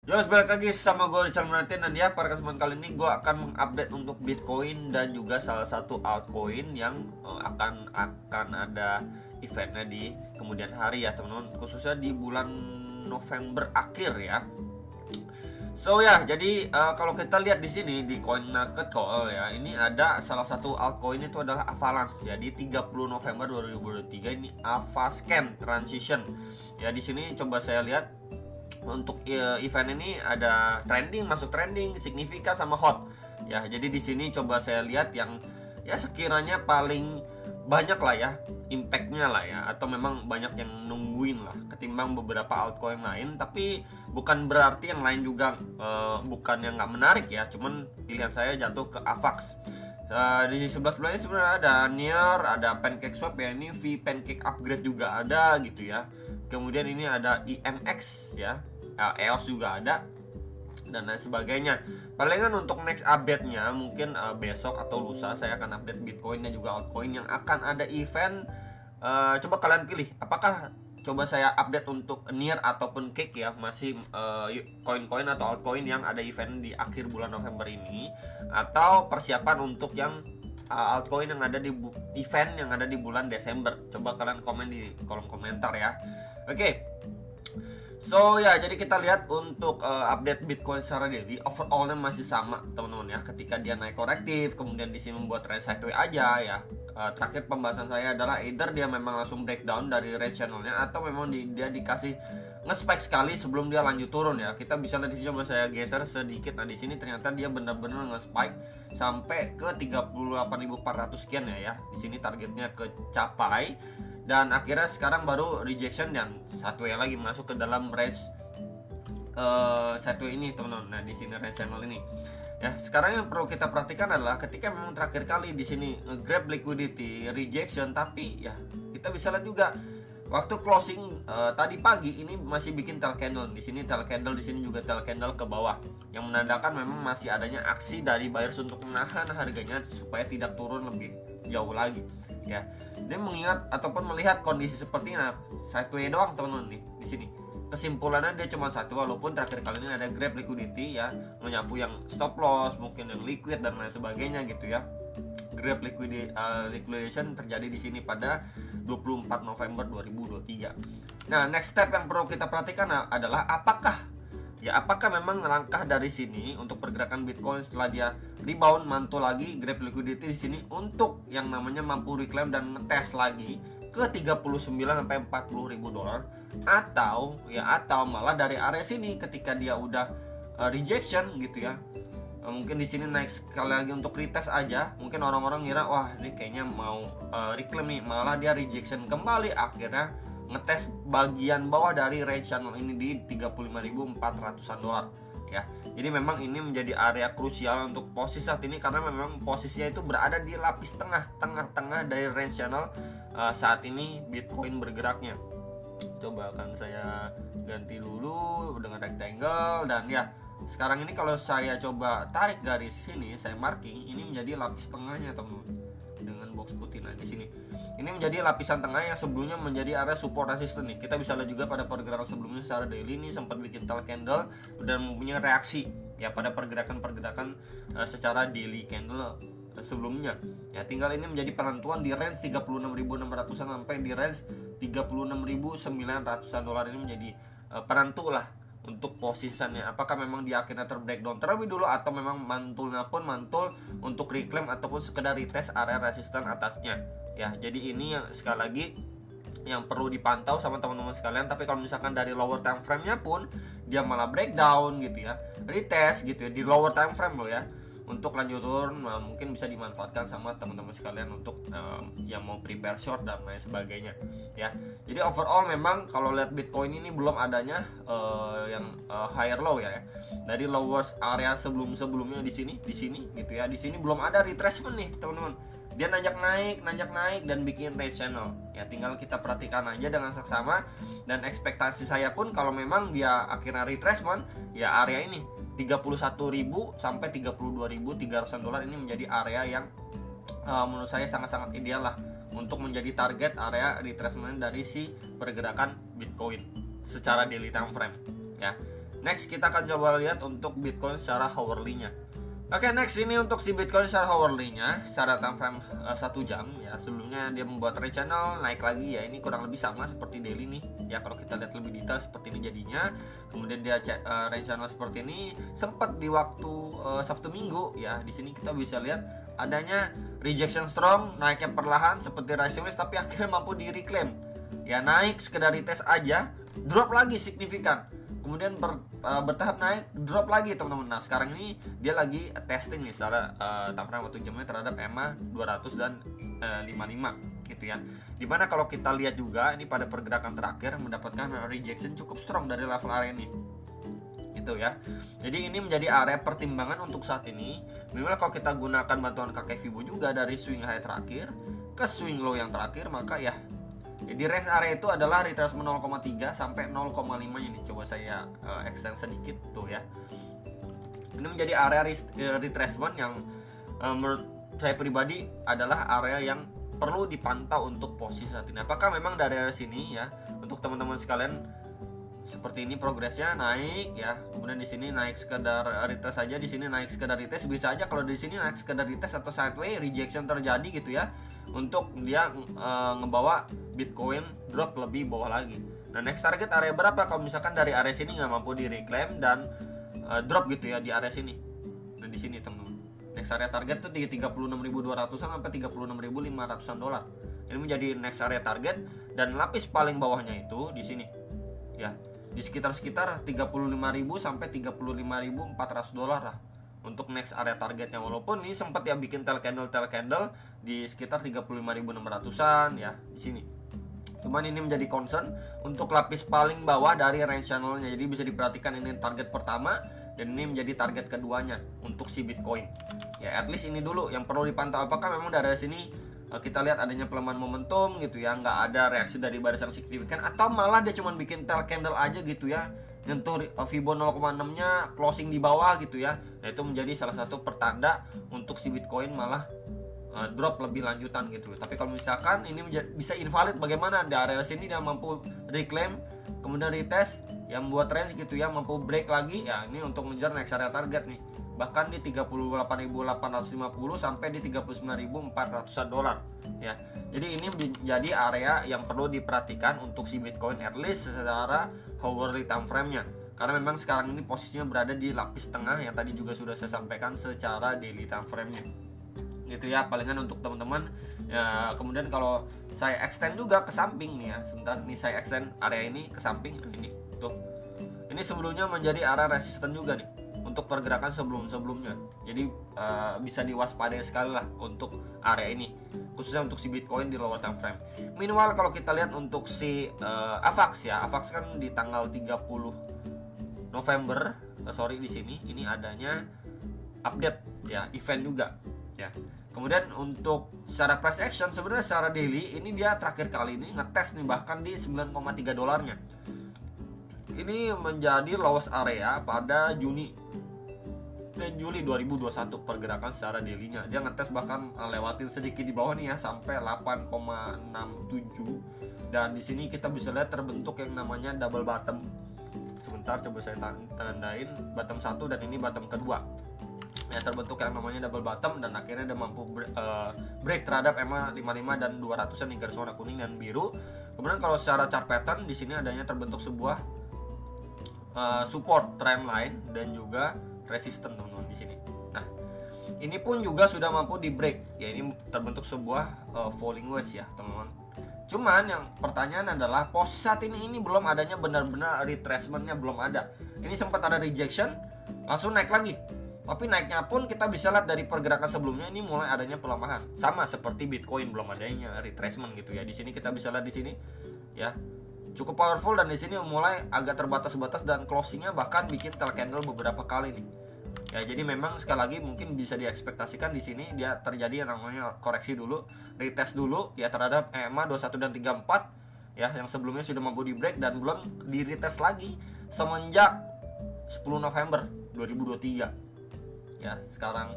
Yo, balik lagi sama gue Richard Martin. Dan ya, pada kesempatan kali ini gue akan mengupdate untuk Bitcoin dan juga salah satu altcoin yang akan ada eventnya di kemudian hari ya teman-teman, khususnya di bulan November akhir ya. So ya, jadi kalau kita lihat di sini di Coin Market Call ya, ini ada salah satu altcoin itu adalah Avalanche ya, di 30 November 2023 ini Avascan Transition. Ya, di sini coba saya lihat untuk event ini ada trending, masuk trending, signifikan sama hot. Ya, jadi di sini coba saya lihat yang ya sekiranya paling banyak lah ya impactnya lah ya, atau memang banyak yang nungguin lah ketimbang beberapa altcoin lain. Tapi bukan berarti yang lain juga bukan yang nggak menarik ya, cuman pilihan saya jatuh ke Avax. Di sebelah-sebelahnya sebenarnya ada Near, ada PancakeSwap ya, ini V Pancake Upgrade juga ada gitu ya. Kemudian ini ada IMX ya, EOS juga ada, dan lain sebagainya. Palingan untuk next update-nya mungkin besok atau lusa saya akan update Bitcoin dan juga altcoin yang akan ada event. Coba kalian pilih apakah coba saya update untuk Near ataupun Cake ya, masih koin-koin atau altcoin yang ada event di akhir bulan November ini, atau persiapan untuk yang altcoin yang ada di event yang ada di bulan Desember. Coba kalian komen di kolom komentar ya. Oke. So ya, jadi kita lihat untuk update Bitcoin secara daily, overallnya masih sama teman-teman ya. Ketika dia naik korektif, kemudian di sini membuat trend sideways aja ya. Terakhir pembahasan saya adalah either dia memang langsung breakdown dari range channelnya, atau memang dia dikasih nge-spike sekali sebelum dia lanjut turun ya. Kita bisa lihat di sini, coba saya geser sedikit. Nah, di sini ternyata dia benar-benar nge-spike sampai ke 38.400 sekian ya. Di sini targetnya kecapai. Dan akhirnya sekarang baru rejection yang satu yang lagi masuk ke dalam range satu ini teman-teman. Nah, di sini range channel ini ya. Sekarang yang perlu kita perhatikan adalah ketika memang terakhir kali di sini grab liquidity rejection, tapi ya kita bisa lihat juga waktu closing tadi pagi ini masih bikin tail candle. Di sini tail candle, di sini juga tail candle ke bawah, yang menandakan memang masih adanya aksi dari buyers untuk menahan harganya supaya tidak turun lebih jauh lagi ya. Dia mengingat ataupun melihat kondisi seperti ini sideways doang teman-teman nih di sini. Kesimpulannya dia cuma satu, walaupun terakhir kali ini ada grab liquidity ya, menyapu yang stop loss, mungkin yang liquid dan lain sebagainya gitu ya. Grab liquidation terjadi di sini pada 24 November 2023. Nah, next step yang perlu kita perhatikan adalah apakah memang langkah dari sini untuk pergerakan Bitcoin setelah dia rebound mantul lagi grab liquidity di sini untuk yang namanya mampu reclaim dan ngetes lagi ke 39 sampai 40 ribu dolar, atau malah dari area sini ketika dia udah rejection gitu ya. Mungkin di sini naik sekali lagi untuk retest aja. Mungkin orang-orang ngira wah ini kayaknya mau reclaim nih, malah dia rejection kembali, akhirnya ngetes bagian bawah dari range channel ini di 35.400-an dolar ya. Jadi memang ini menjadi area krusial untuk posisi saat ini, karena memang posisinya itu berada di lapis tengah dari range channel saat ini Bitcoin bergeraknya. Coba akan saya ganti dulu dengan rectangle, dan ya sekarang ini kalau saya coba tarik garis sini, saya marking, ini menjadi lapis tengahnya teman-teman, dengan box putih. Nah, di sini ini menjadi lapisan tengah yang sebelumnya menjadi area support resistance nih. Kita bisa lihat juga pada pergerakan sebelumnya secara daily ini sempat bikin tail candle dan mempunyai reaksi ya pada pergerakan secara daily candle sebelumnya. Ya, tinggal ini menjadi penentuan di range 36.600-an sampai di range 36.900-an dolar. Ini menjadi penentu lah untuk posisinya, apakah memang dia akhirnya terbreakdown terlebih dulu, atau memang mantulnya pun mantul untuk reclaim ataupun sekedar retest area resisten atasnya ya. Jadi ini yang sekali lagi yang perlu dipantau sama teman-teman sekalian. Tapi kalau misalkan dari lower time frame-nya pun dia malah breakdown gitu ya, retest gitu ya di lower time frame loh ya, untuk lanjut turun, mungkin bisa dimanfaatkan sama teman-teman sekalian untuk yang mau prepare short dan lain sebagainya ya. Jadi overall memang kalau lihat Bitcoin ini belum adanya yang higher low ya. Dari lowest area sebelumnya di sini gitu ya. Di sini belum ada retracement nih teman-teman. Dia nanjak naik dan bikin range channel ya. Tinggal kita perhatikan aja dengan seksama, dan ekspektasi saya pun kalau memang dia akhirnya retracement ya, area ini 31.000 sampai 32.300 dolar ini menjadi area yang menurut saya sangat-sangat ideal lah untuk menjadi target area retracement dari si pergerakan Bitcoin secara daily time frame ya. Next kita akan coba lihat untuk Bitcoin secara hourly-nya. Oke, next ini untuk si Bitcoin secara hourly-nya, secara time frame 1 jam ya. Sebelumnya dia membuat trend channel, naik lagi ya. Ini kurang lebih sama seperti daily nih. Ya, kalau kita lihat lebih detail seperti ini jadinya. Kemudian dia range channel seperti ini. Sempat di waktu Sabtu Minggu ya. Di sini kita bisa lihat adanya rejection strong, naiknya perlahan seperti rising wave, tapi akhirnya mampu di reclaim. Ya, naik sekedar tes aja, drop lagi signifikan. Kemudian bertahap naik, drop lagi teman-teman. Nah, sekarang ini dia lagi testing nih secara time frame 1 jamnya terhadap EMA 200 dan 55 gitu ya. Dimana kalau kita lihat juga ini pada pergerakan terakhir mendapatkan rejection cukup strong dari level area ini gitu ya. Jadi ini menjadi area pertimbangan untuk saat ini. Minimal kalau kita gunakan bantuan kakek Fibo juga dari swing high terakhir ke swing low yang terakhir, maka ya di range area itu adalah retracement 0,3 sampai 0,5 ini. Coba saya extend sedikit tuh ya. Ini menjadi area retracement yang menurut saya pribadi adalah area yang perlu dipantau untuk posisi saat ini. Apakah memang dari area sini ya, untuk teman-teman sekalian seperti ini progresnya naik ya. Kemudian di sini naik sekedar retest saja, di sini naik sekedar retest, bisa aja kalau di sini naik sekedar retest atau sideways rejection terjadi gitu ya. Untuk dia ngebawa Bitcoin drop lebih bawah lagi. Nah, next target area berapa? Kalau misalkan dari area sini nggak mampu di reclaim dan drop gitu ya di area sini. Nah, di sini teman-teman. Next area target tuh di 36.200-an sampai 36.500-an dolar. Ini menjadi next area target, dan lapis paling bawahnya itu di sini. Ya, di sekitar 35.000 sampai 35.400 dolar lah untuk next area targetnya. Walaupun ini sempat ya bikin tail candle di sekitar 35.600-an ya di sini. Cuman ini menjadi concern untuk lapis paling bawah dari range channelnya. Jadi bisa diperhatikan ini target pertama dan ini menjadi target keduanya untuk si Bitcoin. Ya, at least ini dulu yang perlu dipantau, apakah memang dari sini kita lihat adanya pelemahan momentum gitu ya, nggak ada reaksi dari barisan signifikan, atau malah dia cuma bikin tail candle aja gitu ya, nyentuh Fibo 0,6-nya closing di bawah gitu ya. Nah, itu menjadi salah satu pertanda untuk si Bitcoin malah drop lebih lanjutan gitu. Tapi kalau misalkan ini bisa invalid, bagaimana di area sini dia mampu reclaim, kemudian retest yang membuat range gitu ya, mampu break lagi ya, ini untuk mengejar next area target nih. Bahkan di 38.850 sampai di 39.400 dolar ya. Jadi ini menjadi area yang perlu diperhatikan untuk si Bitcoin, at least secara hourly time frame-nya. Karena memang sekarang ini posisinya berada di lapis tengah yang tadi juga sudah saya sampaikan secara daily time frame-nya. Gitu ya, palingan untuk teman-teman ya. Kemudian kalau saya extend juga ke samping nih ya, sebentar nih saya extend area ini ke samping ini tuh. Ini sebelumnya menjadi area resisten juga nih untuk pergerakan sebelumnya. Jadi bisa diwaspadai sekali lah untuk area ini, khususnya untuk si Bitcoin di lower time frame. Minimal kalau kita lihat untuk si AVAX ya, AVAX kan di tanggal 30 November, di sini ini adanya update ya, event juga ya. Kemudian untuk secara price action sebenarnya secara daily ini dia terakhir kali ini ngetes nih bahkan di 9,3 dolarnya. Ini menjadi lowest area pada Juni dan Juli 2021 pergerakan secara daily-nya. Dia ngetes bahkan lewatin sedikit di bawah nih ya sampai 8,67, dan di sini kita bisa lihat terbentuk yang namanya double bottom. Sebentar coba saya tandain bottom 1 dan ini bottom kedua. Ya, terbentuk yang namanya double bottom dan akhirnya dia mampu break terhadap EMA 55 dan 200-an di garis warna kuning dan biru. Kemudian kalau secara chart pattern di sini adanya terbentuk sebuah support trend line dan juga resisten teman-teman di sini. Nah, ini pun juga sudah mampu di break. Ya, ini terbentuk sebuah falling wedge ya, teman-teman. Cuman yang pertanyaan adalah posisi saat ini belum adanya benar-benar retracement-nya belum ada. Ini sempat ada rejection, langsung naik lagi. Tapi naiknya pun kita bisa lihat dari pergerakan sebelumnya ini mulai adanya pelemahan. Sama seperti Bitcoin belum adanya retracement gitu ya. Di sini kita bisa lihat di sini ya. Cukup powerful dan di sini mulai agak terbatas-batas dan closingnya bahkan bikin tail candle beberapa kali nih. Ya, jadi memang sekali lagi mungkin bisa diekspektasikan di sini dia terjadi yang namanya koreksi dulu, retest dulu ya terhadap EMA 21 dan 34 ya, yang sebelumnya sudah mampu di break dan belum di retest lagi semenjak 10 November 2023. Ya, sekarang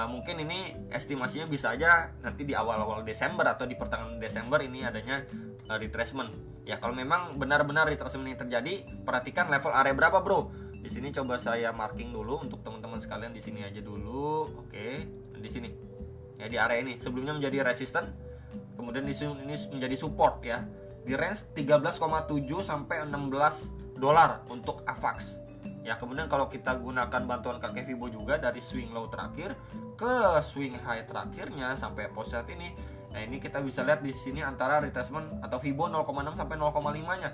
mungkin ini estimasinya bisa aja nanti di awal-awal Desember atau di pertengahan Desember ini adanya retracement. Ya, kalau memang benar-benar retracement ini terjadi, perhatikan level area berapa bro. Di sini coba saya marking dulu untuk teman-teman sekalian, di sini aja dulu. Oke, di sini. Ya di area ini sebelumnya menjadi resisten, kemudian di sini ini menjadi support ya. Di range 13,7 sampai 16 dolar untuk AVAX. Ya, kemudian kalau kita gunakan bantuan kakek Fibo juga dari swing low terakhir ke swing high terakhirnya sampai pos saat ini. Nah, ini kita bisa lihat di sini antara retracement atau Fibo 0,6 sampai 0,5-nya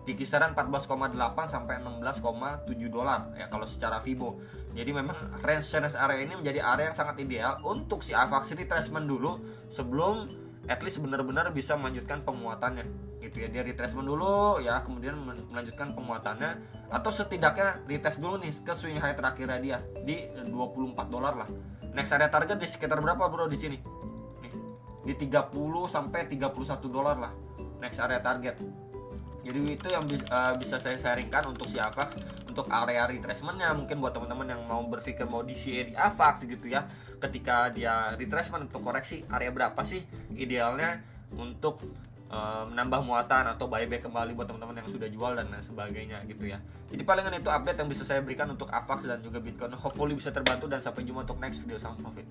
di kisaran 14,8 sampai 16,7 dolar ya kalau secara Fibo. Jadi memang range area ini menjadi area yang sangat ideal untuk si AVAX retracement dulu sebelum at least benar-benar bisa melanjutkan penguatannya gitu ya. Dia retracement dulu ya, kemudian melanjutkan penguatannya, atau setidaknya retest dulu nih ke swing high terakhirnya dia di 24 dolar lah. Next area target di sekitar berapa bro di sini? Nih, di 30 sampai 31 dolar lah next area target. Jadi itu yang bisa saya sharingkan untuk si AVAX untuk area retracementnya. Mungkin buat teman-teman yang mau berpikir mau DCA di AVAX gitu ya, ketika dia retracement atau koreksi, area berapa sih idealnya untuk menambah muatan atau buyback kembali buat teman-teman yang sudah jual dan lain sebagainya gitu ya. Jadi palingan itu update yang bisa saya berikan untuk AVAX dan juga Bitcoin. Hopefully bisa terbantu, dan sampai jumpa untuk next video. Salam profit.